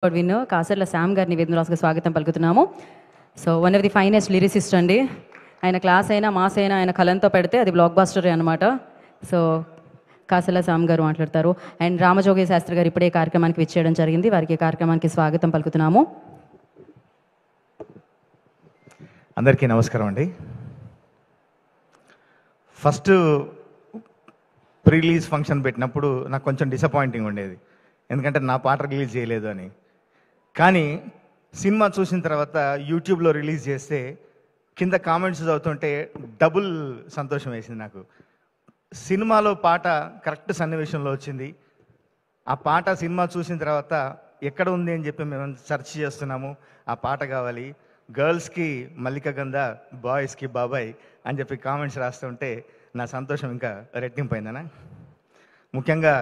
Win Kasarla Sam గారిని వేదనరాజుగా స్వాగతం పలుకుతున్నాము. So one of the finest lyricist అండి. ఆయన క్లాస్ అయినా మాస్ అయినా ఆయన కలంతో పెడితే అది బ్లాక్ బాస్టరే అనమాట. సో కాసర్ల శామ్ గారు మాట్లాడతారు. అండ్ రామజోగి శాస్త్రి గారు ఇప్పుడే కార్యక్రమానికి విచ్చేయడం జరిగింది. వారికి కార్యక్రమానికి స్వాగతం పలుకుతున్నాము. అందరికీ నమస్కారం అండి. ఫస్ట్ ప్రీ రిలీజ్ ఫంక్షన్ పెట్టినప్పుడు నాకు కొంచెం డిసప్పాయింటింగ్ ఉండేది, ఎందుకంటే నా పాట రిలీజ్ చేయలేదు అని. కానీ సినిమా చూసిన తర్వాత యూట్యూబ్లో రిలీజ్ చేస్తే కింద కామెంట్స్ చదువుతుంటే డబుల్ సంతోషం వేసింది నాకు. సినిమాలో పాట కరెక్ట్ సన్నివేశంలో వచ్చింది. ఆ పాట సినిమా చూసిన తర్వాత ఎక్కడ ఉంది అని చెప్పి మేము సెర్చ్ చేస్తున్నాము. ఆ పాట కావాలి, గర్ల్స్కి మల్లిక గంధ, బాయ్స్కి బాబాయ్ అని చెప్పి కామెంట్స్ రాస్తుంటే నా సంతోషం ఇంకా రెట్టింపైందనా. ముఖ్యంగా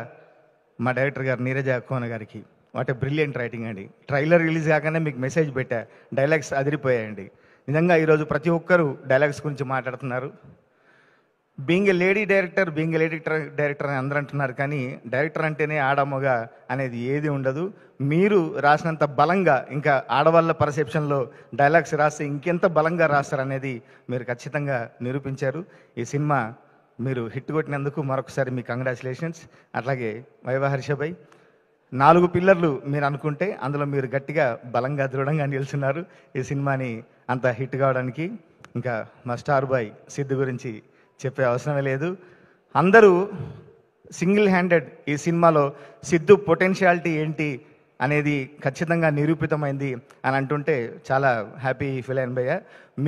మా డైరెక్టర్ గారు నీరజ కోన గారికి వాట్ ఏ బ్రిలియంట్ రైటింగ్ అండి. ట్రైలర్ రిలీజ్ కాగానే మీకు మెసేజ్ పెట్టా, డైలాగ్స్ అదిరిపోయాయండి. నిజంగా ఈరోజు ప్రతి ఒక్కరూ డైలాగ్స్ గురించి మాట్లాడుతున్నారు. Being a lady director, being a lady director అని అందరూ అంటున్నారు, కానీ డైరెక్టర్ అంటేనే ఆడమగ అనేది ఏది ఉండదు. మీరు రాసినంత బలంగా ఇంకా ఆడవాళ్ళ పర్సెప్షన్లో డైలాగ్స్ రాస్తే ఇంకెంత బలంగా రాస్తారనేది మీరు ఖచ్చితంగా నిరూపించారు. ఈ సినిమా మీరు హిట్ కొట్టినందుకు మరొకసారి మీ కంగ్రాచులేషన్స్. అట్లాగే వైవహర్షభాయ్, 4 పిల్లర్లు మీరు అనుకుంటే అందులో మీరు గట్టిగా బలంగా దృఢంగా నిలుచున్నారు ఈ సినిమాని అంత హిట్ కావడానికి. ఇంకా మా స్టార్ బాయ్ సిద్ధు గురించి చెప్పే అవసరమే లేదు. అందరూ సింగిల్ హ్యాండెడ్ ఈ సినిమాలో సిద్ధు పొటెన్షియాలిటీ ఏంటి అనేది ఖచ్చితంగా నిరూపితమైంది అని అంటుంటే చాలా హ్యాపీ ఫీల్ అయిన భయ్య.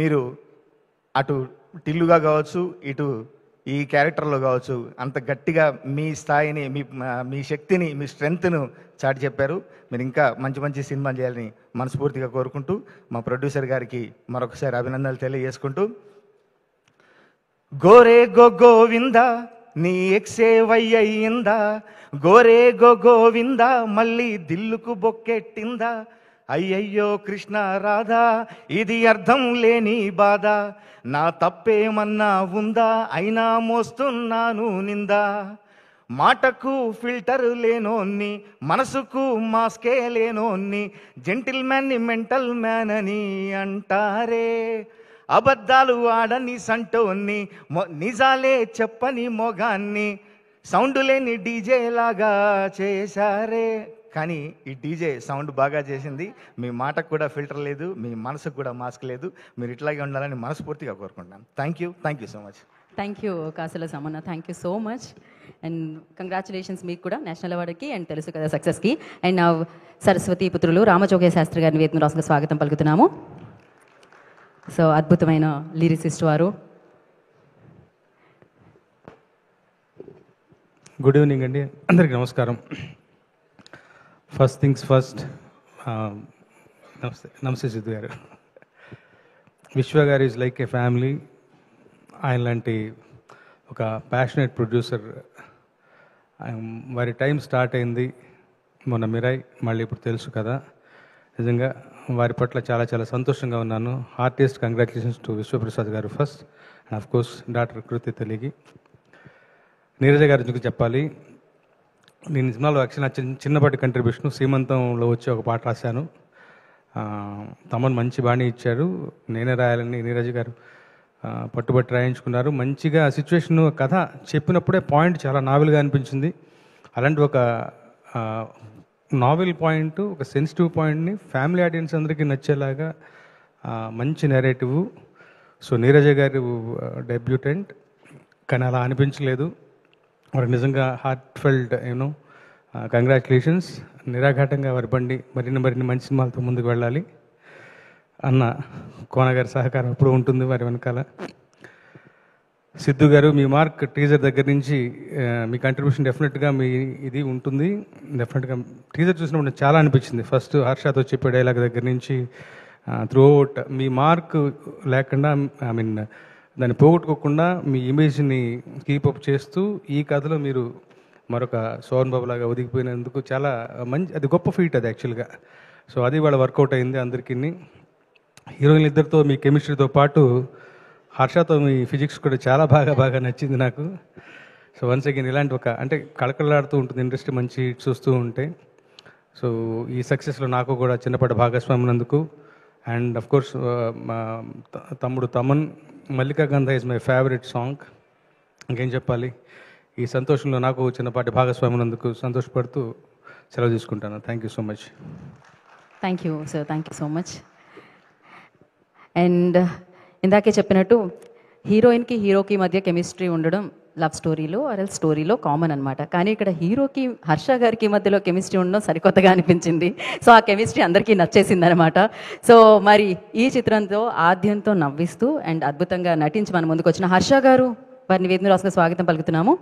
మీరు అటు టిల్లుగా కావచ్చు, ఇటు ఈ క్యారెక్టర్లో కావచ్చు అంత గట్టిగా మీ స్థాయిని, మీ శక్తిని, మీ స్ట్రెంగ్త్ను చాటి చెప్పారు. మీరు ఇంకా మంచి మంచి సినిమాలు చేయాలని మనస్ఫూర్తిగా కోరుకుంటూ మా ప్రొడ్యూసర్ గారికి మరొకసారి అభినందనలు తెలియజేసుకుంటూ, గోరే గో గోవింద నీ ఎక్సే వయ్యిందా, గోరే గో గోవింద మళ్ళీ దిల్లుకు బొక్కెట్టిందా, అయ్యయ్యో కృష్ణ రాధా ఇది అర్థం లేని బాధ, నా తప్పేమన్నా ఉందా అయినా మోస్తున్నాను నిందా, మాటకు ఫిల్టర్ లేనోన్ని మనసుకు మాస్కే లేనోన్ని జెంటిల్ మ్యాన్ని మెంటల్ మ్యాన్ అని అంటారే, అబద్ధాలు ఆడని సంటోన్ని నిజాలే చెప్పని మొగాన్ని సౌండ్ లేని డీజే లాగా చేశారే. కానీ ఈ డీజే సౌండ్ బాగా చేసింది. మీ మాటకు కూడా ఫిల్టర్ లేదు, మీ మనసుకు కూడా మాస్క్ లేదు. మీరు ఇట్లాగే ఉండాలని మనస్ఫూర్తిగా కోరుకుంటున్నాను. Thank you so much. Thank you కాసల సమన్న, thank you so much. And congratulations మీకు కూడా నేషనల్ అవార్డుకి అండ్ తెలుసు కదా సక్సెస్కి. అండ్ నా సరస్వతి పుత్రులు రామజోగయ్య శాస్త్రి గారిని వేదనరాజుగా స్వాగతం పలుకుతున్నాము. సో అద్భుతమైన లిరిసిస్ట్ వారు. గుడ్ ఈవినింగ్ అండి, అందరికీ నమస్కారం. ఫస్ట్ థింగ్స్ ఫస్ట్, నమస్తే సిద్ధు గారు. విశ్వ గారు ఈజ్ లైక్ ఏ ఫ్యామిలీ. ఆయన లాంటి ఒక ప్యాషనేట్ ప్రొడ్యూసర్, వారి టైం స్టార్ట్ అయింది మొన్న మిరాయ్, మళ్ళీ ఇప్పుడు తెలుసు కదా. నిజంగా వారి పట్ల చాలా చాలా సంతోషంగా ఉన్నాను. హార్టియస్ట్ కంగ్రాచులేషన్స్ టు విశ్వప్రసాద్ గారు first, and of course doctor Kriti తెలిగి. నీరజ గారి గురించి చెప్పాలి. నేను సినిమాలో యాక్చువల్ నా చిన్నపాటి కంట్రిబ్యూషన్ సీమంతంలో వచ్చి ఒక పాట రాశాను. తమను మంచి బాణి ఇచ్చారు, నేనే రాయాలని నీరజ్ గారు పట్టుబట్టి రాయించుకున్నారు. మంచిగా సిచ్యువేషన్ కథ చెప్పినప్పుడే పాయింట్ చాలా నావెల్గా అనిపించింది. అలాంటి ఒక నావెల్ పాయింట్, ఒక సెన్సిటివ్ పాయింట్ని ఫ్యామిలీ ఆడియన్స్ అందరికీ నచ్చేలాగా మంచి నెరేటివ్. సో నీరజ గారు డెబ్యూటెంట్, కానీ అలా అనిపించలేదు. వారు నిజంగా హార్ట్ ఫెల్ట్ కంగ్రాచులేషన్స్. నిరాఘాటంగా వారి బండి మరిన్ని మంచి సినిమాలతో ముందుకు వెళ్ళాలి అన్న కోనగారి సహకారం ఎప్పుడు ఉంటుంది వారి వెనకాల. సిద్ధు గారు, మీ మార్క్ టీజర్ దగ్గర నుంచి మీ కంట్రిబ్యూషన్ డెఫినెట్గా మీ ఇది ఉంటుంది. డెఫినెట్గా టీజర్ చూసినప్పుడు చాలా అనిపించింది. ఫస్ట్ హర్షతో చెప్పే డైలాగ్ దగ్గర నుంచి త్రూ అవుట్ మీ మార్క్ లేకుండా, ఐ మీన్ దాన్ని పోగొట్టుకోకుండా మీ ఇమేజ్ని కీపప్ చేస్తూ ఈ కథలో మీరు మరొక సోహన్ బాబు లాగా ఒదిగిపోయినందుకు చాలా మంచి, అది గొప్ప ఫీట్ అది యాక్చువల్గా. సో అది వాళ్ళ వర్కౌట్ అయింది అందరికీ. హీరోయిన్లు ఇద్దరితో మీ కెమిస్ట్రీతో పాటు హర్షతో మీ ఫిజిక్స్ కూడా చాలా బాగా నచ్చింది నాకు. సో వన్స్ అగైన్ ఇలాంటి ఒక అంటే కళకళలాడుతూ ఉంటుంది ఇండస్ట్రీ, మంచి హిట్స్ వస్తూ ఉంటే సో ఈ సక్సెస్లో నాకు కూడా చిన్నపాటి భాగస్వామి ఉన్నందుకు అండ్ అఫ్ కోర్స్ మా తమ్ముడు తమన్ మల్లికా గంధ ఇస్ మై ఫేవరెట్ సాంగ్. ఇంకేం చెప్పాలి, ఈ సంతోషంలో నాకు చిన్నపాటి భాగస్వామి ఉన్నందుకు సంతోషపడుతూ సెలవు తీసుకుంటాను. Thank you so much. Thank you sir, thank you so much. And ఇందాకే చెప్పినట్టు హీరోయిన్కి హీరోకి మధ్య కెమిస్ట్రీ ఉండడం లవ్ స్టోరీలో ఆర్ఎల్ స్టోరీలో కామన్ అనమాట. కానీ ఇక్కడ హీరోకి హర్ష గారికి మధ్యలో కెమిస్ట్రీ ఉండడం సరికొత్తగా అనిపించింది. సో ఆ కెమిస్ట్రీ అందరికీ నచ్చేసింది అనమాట. సో మరి ఈ చిత్రంతో ఆద్యంతో నవ్విస్తూ అండ్ అద్భుతంగా నటించి మన ముందుకు వచ్చిన హర్ష గారు వారిని వేదిక రాసుగా స్వాగతం పలుకుతున్నాము.